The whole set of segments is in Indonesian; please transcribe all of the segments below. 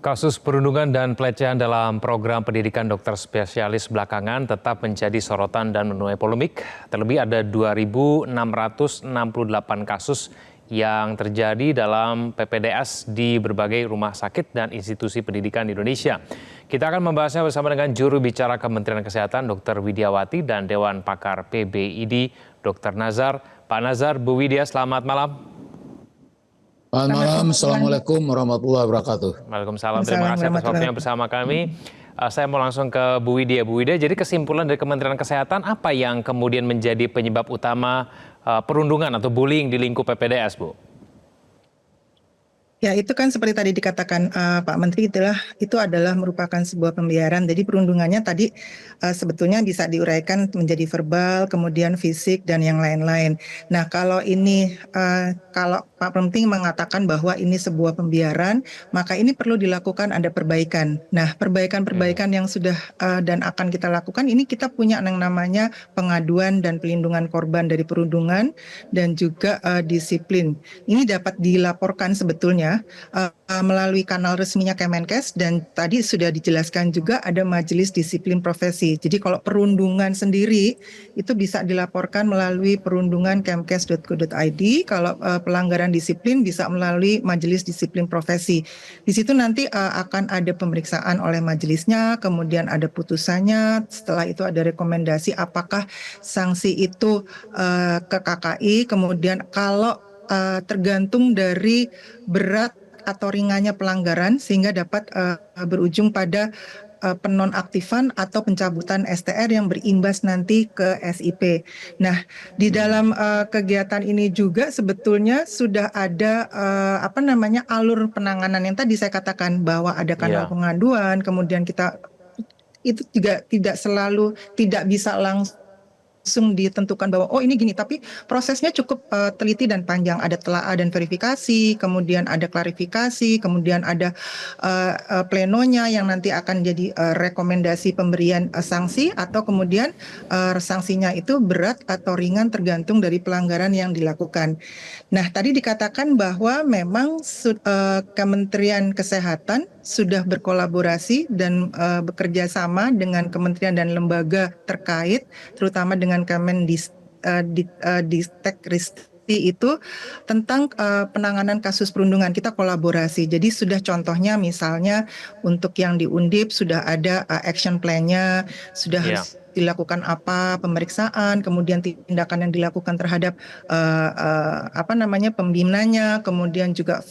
Kasus perundungan dan pelecehan dalam program pendidikan dokter spesialis belakangan tetap menjadi sorotan dan menuai polemik. Terlebih ada 2.668 kasus yang terjadi dalam PPDS di berbagai rumah sakit dan institusi pendidikan di Indonesia. Kita akan membahasnya bersama dengan juru bicara Kementerian Kesehatan Dr. Widiawati dan Dewan Pakar PBID Dr. Nazar. Pak Nazar, Bu Widya, selamat malam. Selamat malam, Assalamualaikum warahmatullahi wabarakatuh. Waalaikumsalam, terima kasih atas waktunya bersama kami. Saya mau langsung ke Bu Widya. Bu Widya, jadi kesimpulan dari Kementerian Kesehatan apa yang kemudian menjadi penyebab utama perundungan atau bullying di lingkup PPDS, Bu? Ya, itu kan seperti tadi dikatakan Pak Menteri, itu adalah merupakan sebuah pembiaran. Jadi perundungannya tadi sebetulnya bisa diuraikan menjadi verbal, kemudian fisik, dan yang lain-lain. Nah, kalau ini, kalau Pak Menteri mengatakan bahwa ini sebuah pembiaran, maka ini perlu dilakukan ada perbaikan. Nah, perbaikan-perbaikan yang sudah dan akan kita lakukan, ini kita punya yang namanya pengaduan dan pelindungan korban dari perundungan, dan juga disiplin. Ini dapat dilaporkan sebetulnya melalui kanal resminya Kemenkes, dan tadi sudah dijelaskan juga ada majelis disiplin profesi. Jadi kalau perundungan sendiri itu bisa dilaporkan melalui perundungan kemkes.go.id, kalau pelanggaran disiplin bisa melalui majelis disiplin profesi. Di situ nanti akan ada pemeriksaan oleh majelisnya, kemudian ada putusannya, setelah itu ada rekomendasi apakah sanksi itu ke KKI, kemudian kalau tergantung dari berat atau ringannya pelanggaran sehingga dapat berujung pada penonaktifan atau pencabutan STR yang berimbas nanti ke SIP. Nah, di dalam kegiatan ini juga sebetulnya sudah ada alur penanganan yang tadi saya katakan bahwa ada kanal pengaduan, kemudian kita itu juga tidak bisa langsung ditentukan bahwa oh ini gini, tapi prosesnya cukup teliti dan panjang. Ada telaah dan verifikasi, kemudian ada klarifikasi, kemudian ada plenonya yang nanti akan jadi rekomendasi pemberian sanksi, atau kemudian sanksinya itu berat atau ringan tergantung dari pelanggaran yang dilakukan. Nah, tadi dikatakan bahwa memang Kementerian Kesehatan sudah berkolaborasi dan bekerja sama dengan kementerian dan lembaga terkait, terutama dengan Diktek-Ristek itu tentang penanganan kasus perundungan. Kita kolaborasi. Jadi sudah contohnya misalnya untuk yang di Undip sudah ada action plan-nya, sudah harus dilakukan apa pemeriksaan, kemudian tindakan yang dilakukan terhadap pembinanya, kemudian juga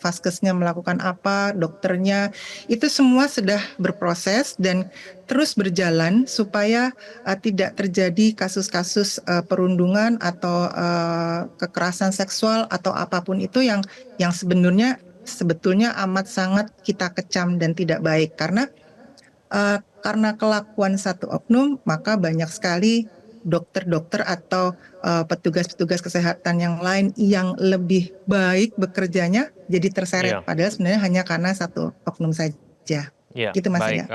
vaskesnya melakukan apa, dokternya, itu semua sudah berproses dan terus berjalan supaya tidak terjadi kasus-kasus perundungan atau kekerasan seksual atau apapun itu yang sebetulnya amat sangat kita kecam dan tidak baik, karena kelakuan satu oknum, maka banyak sekali dokter-dokter atau petugas-petugas kesehatan yang lain yang lebih baik bekerjanya jadi terseret, padahal sebenarnya hanya karena satu oknum saja. Gitu Mas.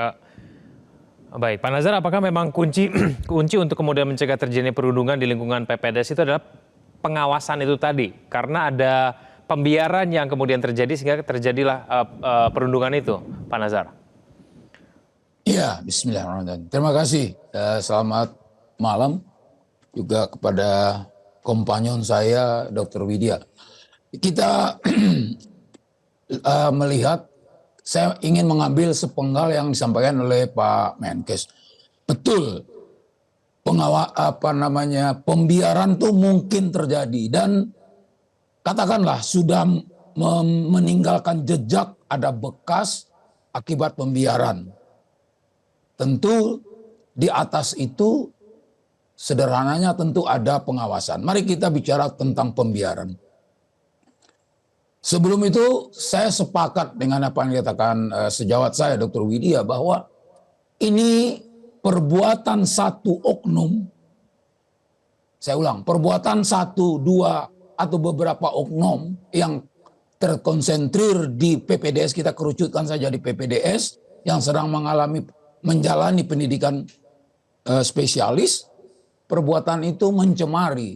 Baik, Pak Nazar, apakah memang kunci untuk kemudian mencegah terjadinya perundungan di lingkungan PPDS itu adalah pengawasan itu tadi? Karena ada pembiaran yang kemudian terjadi sehingga terjadilah perundungan itu, Pak Nazar. Ya, bismillahirrahmanirrahim. Terima kasih. Selamat malam juga kepada kompanyon saya, Dr. Widya. Kita melihat, saya ingin mengambil sepenggal yang disampaikan oleh Pak Menkes. Betul, pembiaran itu mungkin terjadi dan katakanlah sudah meninggalkan jejak, ada bekas akibat pembiaran. Tentu di atas itu sederhananya tentu ada pengawasan. Mari kita bicara tentang pembiaran. Sebelum itu saya sepakat dengan apa yang dikatakan sejawat saya Dr. Widya bahwa ini perbuatan satu oknum. Saya ulang, perbuatan satu, dua atau beberapa oknum yang terkonsentrir di PPDS, kita kerucutkan saja di PPDS yang sedang menjalani pendidikan spesialis. Perbuatan itu mencemari,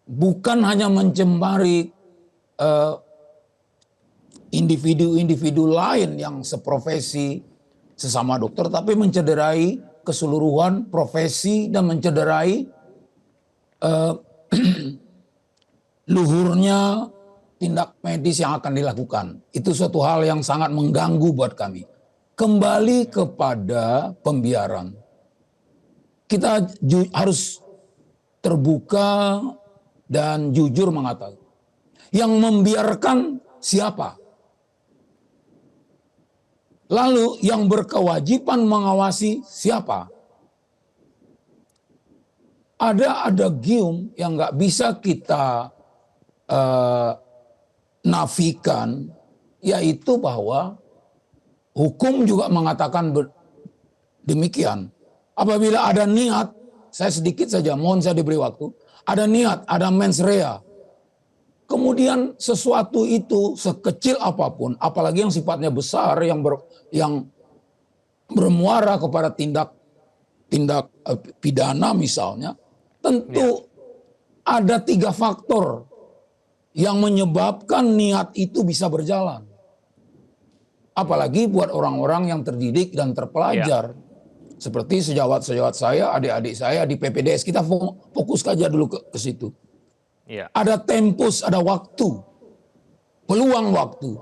bukan hanya mencemari individu-individu lain yang seprofesi sesama dokter, tapi mencederai keseluruhan profesi dan mencederai luhurnya tindak medis yang akan dilakukan. Itu suatu hal yang sangat mengganggu buat kami. Kembali kepada pembiaran. Kita harus terbuka dan jujur mengatakan. Yang membiarkan siapa? Lalu yang berkewajiban mengawasi siapa? Ada adagium yang nggak bisa kita nafikan, yaitu bahwa hukum juga mengatakan demikian. Apabila ada niat, saya sedikit saja, mohon saya diberi waktu, ada niat, ada mens rea, kemudian sesuatu itu sekecil apapun, apalagi yang sifatnya besar, yang bermuara kepada tindak pidana misalnya, tentu ada 3 faktor yang menyebabkan niat itu bisa berjalan. Apalagi buat orang-orang yang terdidik dan terpelajar. Seperti sejawat-sejawat saya, adik-adik saya di PPDS, kita fokus saja dulu ke situ. Ada tempus, ada waktu, peluang waktu.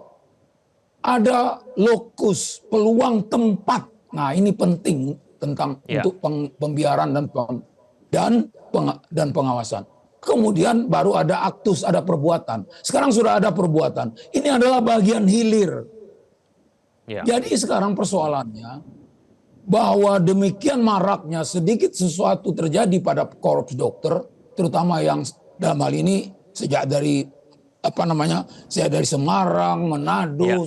Ada lokus, peluang tempat. Nah, ini penting tentang untuk pembiaran dan pengawasan. Kemudian baru ada aktus, ada perbuatan. Sekarang sudah ada perbuatan. Ini adalah bagian hilir. Jadi sekarang persoalannya bahwa demikian maraknya sedikit sesuatu terjadi pada korps dokter, terutama yang dalam hal ini sejak dari saya dari Semarang, Manado,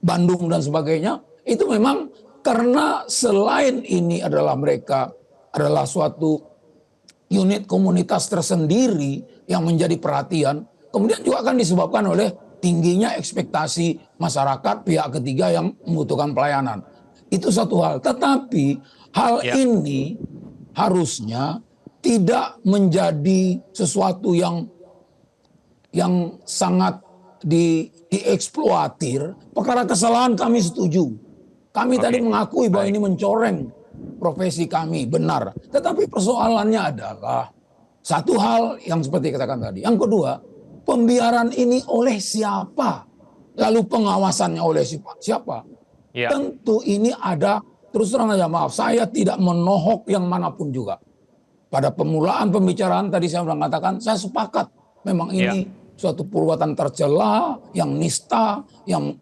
Bandung dan sebagainya, itu memang karena selain ini adalah mereka adalah suatu unit komunitas tersendiri yang menjadi perhatian, kemudian juga akan disebabkan oleh tingginya ekspektasi masyarakat pihak ketiga yang membutuhkan pelayanan. Itu satu hal. Tetapi hal ini harusnya tidak menjadi sesuatu yang sangat dieksploatir. Perkara kesalahan kami setuju. Kami tadi mengakui bahwa ini mencoreng profesi kami, benar. Tetapi persoalannya adalah satu hal yang seperti katakan tadi. Yang kedua, pembiaran ini oleh siapa? Lalu pengawasannya oleh siapa? Tentu ini ada, terus terang aja maaf, saya tidak menohok yang manapun juga. Pada permulaan pembicaraan tadi saya sudah mengatakan, saya sepakat memang ini suatu perbuatan tercela, yang nista, yang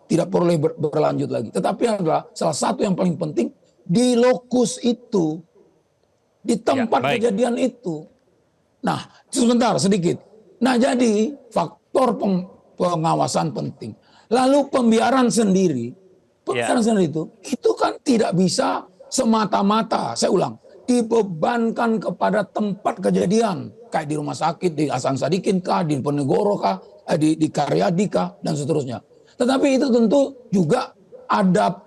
tidak boleh berlanjut lagi. Tetapi adalah salah satu yang paling penting, di lokus itu, di tempat kejadian itu. Nah, sebentar sedikit. Nah, jadi faktor pengawasan penting. Lalu pembiaran sendiri itu kan tidak bisa semata-mata, saya ulang, dibebankan kepada tempat kejadian, kayak di rumah sakit, di Hasan Sadikin kah, di Penegoro kah, di Karyadi kah, dan seterusnya. Tetapi itu tentu juga ada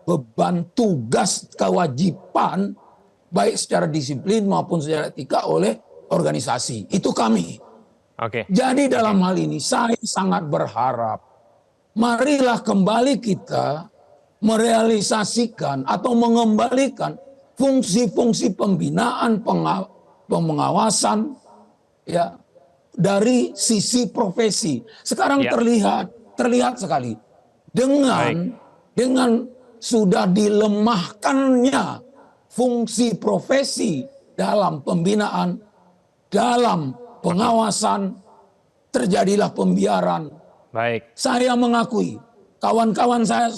beban tugas kewajiban baik secara disiplin maupun secara etika oleh organisasi. Itu kami. Jadi dalam hal ini saya sangat berharap marilah kembali kita merealisasikan atau mengembalikan fungsi-fungsi pembinaan, pengawasan dari sisi profesi. Sekarang terlihat sekali dengan sudah dilemahkannya fungsi profesi dalam pembinaan, dalam pengawasan, terjadilah pembiaran. Saya mengakui, kawan-kawan saya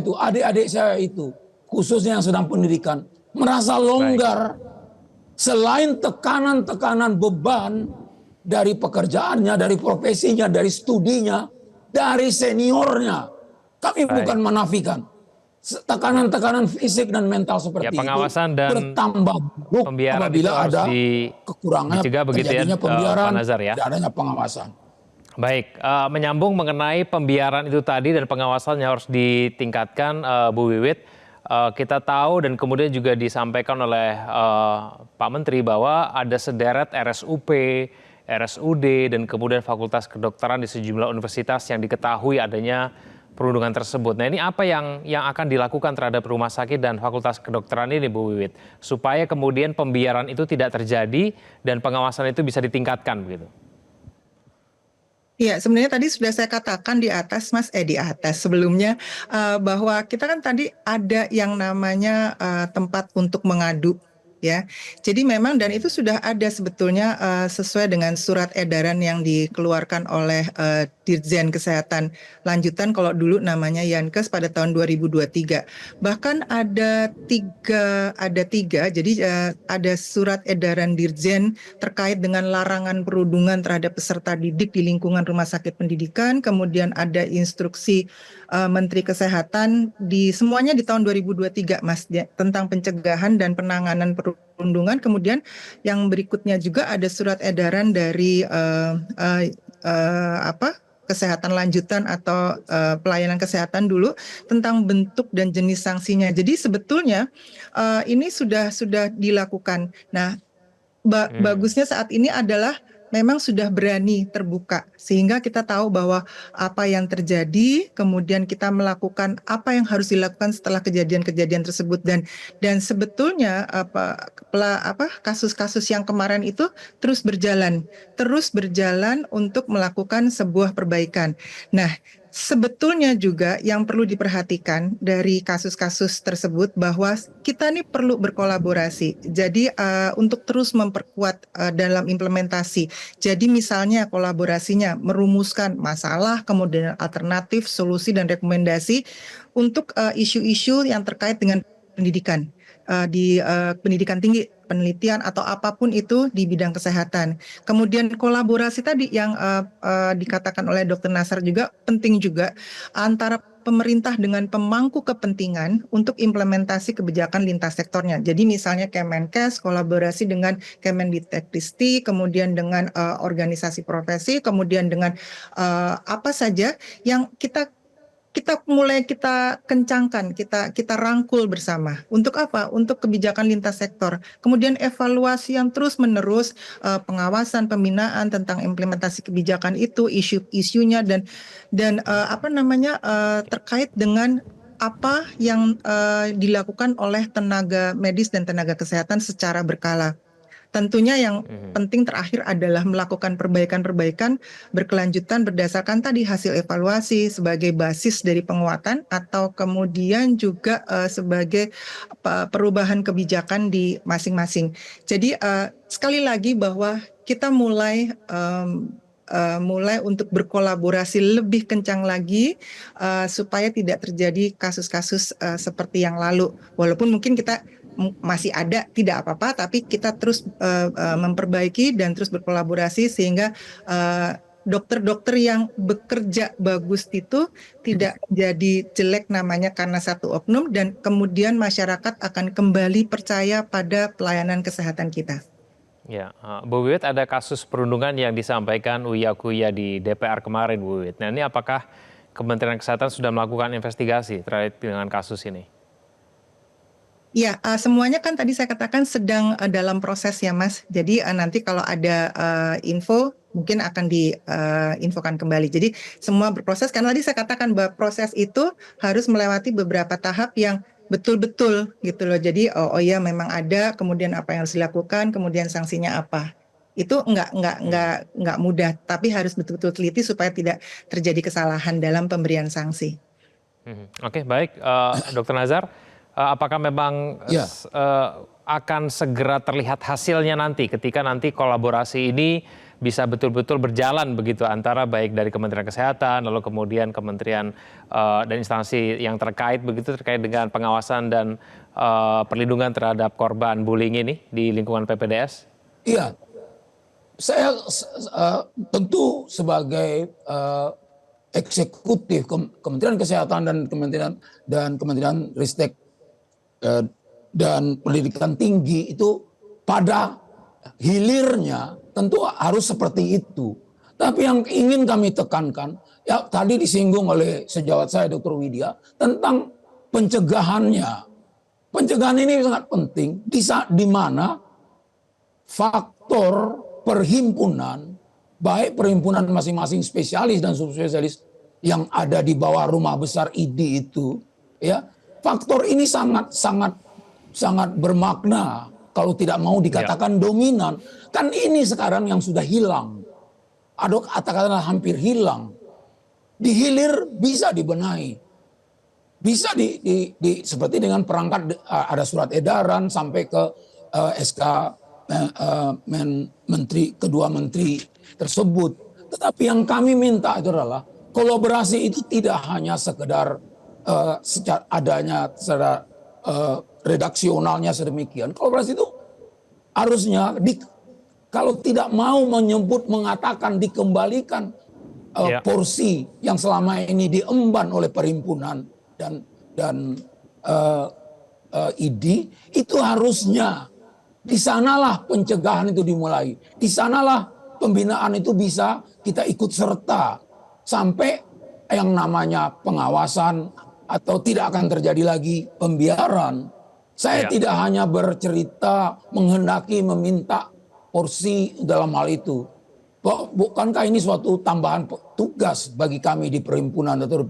itu, adik-adik saya itu, khususnya yang sedang pendidikan, merasa longgar selain tekanan-tekanan beban dari pekerjaannya, dari profesinya, dari studinya, dari seniornya. Kami bukan menafikan. Tekanan-tekanan fisik dan mental seperti pengawasan itu dan bertambah buruk apabila ada kekurangan terjadinya pembiaran, tidak adanya pengawasan. Baik, menyambung mengenai pembiaran itu tadi dan pengawasannya harus ditingkatkan, Bu Wiwit. Kita tahu dan kemudian juga disampaikan oleh Pak Menteri bahwa ada sederet RSUP RSUD dan kemudian Fakultas Kedokteran di sejumlah universitas yang diketahui adanya perundungan tersebut. Nah, ini apa yang akan dilakukan terhadap rumah sakit dan Fakultas Kedokteran ini, Bu Wiwit, supaya kemudian pembiaran itu tidak terjadi dan pengawasan itu bisa ditingkatkan begitu? Iya, sebenarnya tadi sudah saya katakan di atas, Mas, di atas sebelumnya, bahwa kita kan tadi ada yang namanya tempat untuk mengadu, ya. Jadi memang dan itu sudah ada sebetulnya sesuai dengan surat edaran yang dikeluarkan oleh Dirjen Kesehatan Lanjutan, kalau dulu namanya Yankes pada tahun 2023. Bahkan ada tiga, jadi ada surat edaran Dirjen terkait dengan larangan perundungan terhadap peserta didik di lingkungan rumah sakit pendidikan, kemudian ada instruksi Menteri Kesehatan semuanya di tahun 2023, Mas, tentang pencegahan dan penanganan perundungan. Kemudian yang berikutnya juga ada surat edaran dari kesehatan lanjutan atau pelayanan kesehatan dulu tentang bentuk dan jenis sanksinya. Jadi sebetulnya ini sudah dilakukan. Nah, bagusnya saat ini adalah memang sudah berani terbuka sehingga kita tahu bahwa apa yang terjadi, kemudian kita melakukan apa yang harus dilakukan setelah kejadian-kejadian tersebut dan sebetulnya kasus-kasus yang kemarin itu terus berjalan untuk melakukan sebuah perbaikan. Nah, sebetulnya juga yang perlu diperhatikan dari kasus-kasus tersebut bahwa kita ini perlu berkolaborasi. Jadi untuk terus memperkuat dalam implementasi. Jadi misalnya kolaborasinya merumuskan masalah, kemudian alternatif, solusi dan rekomendasi untuk isu-isu yang terkait dengan pendidikan di pendidikan tinggi, penelitian atau apapun itu di bidang kesehatan. Kemudian kolaborasi tadi yang dikatakan oleh Dr. Nasar juga penting juga antara pemerintah dengan pemangku kepentingan untuk implementasi kebijakan lintas sektornya. Jadi misalnya Kemenkes kolaborasi dengan Kemendikbudristek, kemudian dengan organisasi profesi, kemudian dengan apa saja yang kita mulai kita kencangkan, kita rangkul bersama. Untuk apa? Untuk kebijakan lintas sektor. Kemudian evaluasi yang terus-menerus, pengawasan, pembinaan tentang implementasi kebijakan itu, isu-isunya dan terkait dengan apa yang dilakukan oleh tenaga medis dan tenaga kesehatan secara berkala. Tentunya yang penting terakhir adalah melakukan perbaikan-perbaikan berkelanjutan berdasarkan tadi hasil evaluasi sebagai basis dari penguatan atau kemudian juga sebagai perubahan kebijakan di masing-masing. Jadi sekali lagi bahwa kita mulai untuk berkolaborasi lebih kencang lagi supaya tidak terjadi kasus-kasus seperti yang lalu. Walaupun mungkin kita masih ada, tidak apa-apa, tapi kita terus memperbaiki dan terus berkolaborasi sehingga dokter-dokter yang bekerja bagus itu tidak jadi jelek namanya karena satu oknum dan kemudian masyarakat akan kembali percaya pada pelayanan kesehatan kita. Ya, Bu Wiwit, ada kasus perundungan yang disampaikan Uya Kuya di DPR kemarin, Bu Wiwit. Nah, ini apakah Kementerian Kesehatan sudah melakukan investigasi terkait dengan kasus ini? Ya, semuanya kan tadi saya katakan sedang dalam proses ya, Mas. Jadi nanti kalau ada info mungkin akan diinfokan kembali. Jadi semua berproses karena tadi saya katakan bahwa proses itu harus melewati beberapa tahap yang betul-betul gitu loh. Jadi oh ya memang ada, kemudian apa yang harus dilakukan, kemudian sanksinya apa. Itu enggak mudah, tapi harus betul-betul teliti supaya tidak terjadi kesalahan dalam pemberian sanksi. Oke, baik, Dr. Nazar. Apakah memang akan segera terlihat hasilnya nanti ketika nanti kolaborasi ini bisa betul-betul berjalan begitu antara baik dari Kementerian Kesehatan lalu kemudian kementerian dan instansi yang terkait begitu terkait dengan pengawasan dan perlindungan terhadap korban bullying ini di lingkungan PPDS? Iya, saya tentu sebagai eksekutif Kementerian Kesehatan dan Kementerian Ristek dan pendidikan tinggi itu pada hilirnya tentu harus seperti itu. Tapi yang ingin kami tekankan, ya tadi disinggung oleh sejawat saya Dr. Widya tentang pencegahannya. Pencegahan ini sangat penting di mana faktor perhimpunan baik perhimpunan masing-masing spesialis dan subspesialis yang ada di bawah rumah besar IDI itu, ya, faktor ini sangat bermakna kalau tidak mau dikatakan dominan. Kan ini sekarang yang sudah hilang, atau katakanlah hampir hilang. Dihilir bisa dibenahi, bisa seperti dengan perangkat ada surat edaran sampai ke SK kedua menteri tersebut. Tetapi yang kami minta itu adalah kolaborasi itu tidak hanya sekedar secara redaksionalnya sedemikian. Kolaborasi itu harusnya kalau tidak mau mengatakan dikembalikan porsi yang selama ini diemban oleh perhimpunan dan IDI, itu harusnya di sanalah pencegahan itu dimulai. Di sanalah pembinaan itu bisa kita ikut serta sampai yang namanya pengawasan atau tidak akan terjadi lagi pembiaran. Saya tidak hanya bercerita menghendaki meminta porsi dalam hal itu. Bukankah ini suatu tambahan tugas bagi kami di perhimpunan atau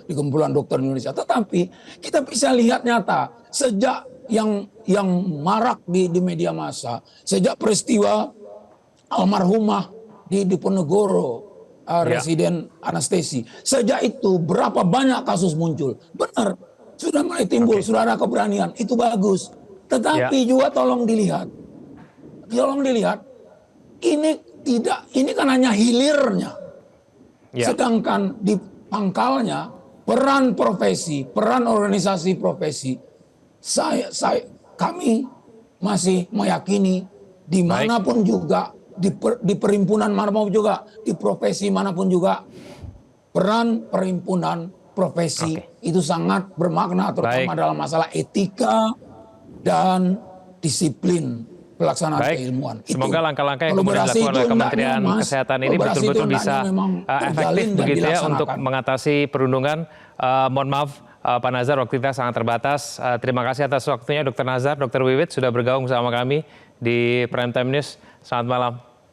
di kumpulan dokter Indonesia? Tetapi kita bisa lihat nyata sejak yang marak di media massa, sejak peristiwa almarhumah di Diponegoro, residen anestesi. Sejak itu berapa banyak kasus muncul? Benar, sudah mulai timbul, sudah ada keberanian, itu bagus. Tetapi juga tolong dilihat, ini kan hanya hilirnya. Sedangkan di pangkalnya peran profesi, peran organisasi profesi, kami masih meyakini dimanapun juga, di perhimpunan manapun juga, di profesi manapun juga, peran perhimpunan profesi itu sangat bermakna, terutama dalam masalah etika dan disiplin pelaksanaan keilmuan. Semoga langkah-langkah yang kemudian dilakukan oleh Kementerian Kesehatan ini betul-betul bisa efektif begitu ya untuk mengatasi perundungan. Mohon maaf Pak Nazar, waktu kita sangat terbatas. Terima kasih atas waktunya Dr. Nazar, Dr. Wiwit sudah bergabung bersama kami di Prime Time News. Selamat malam.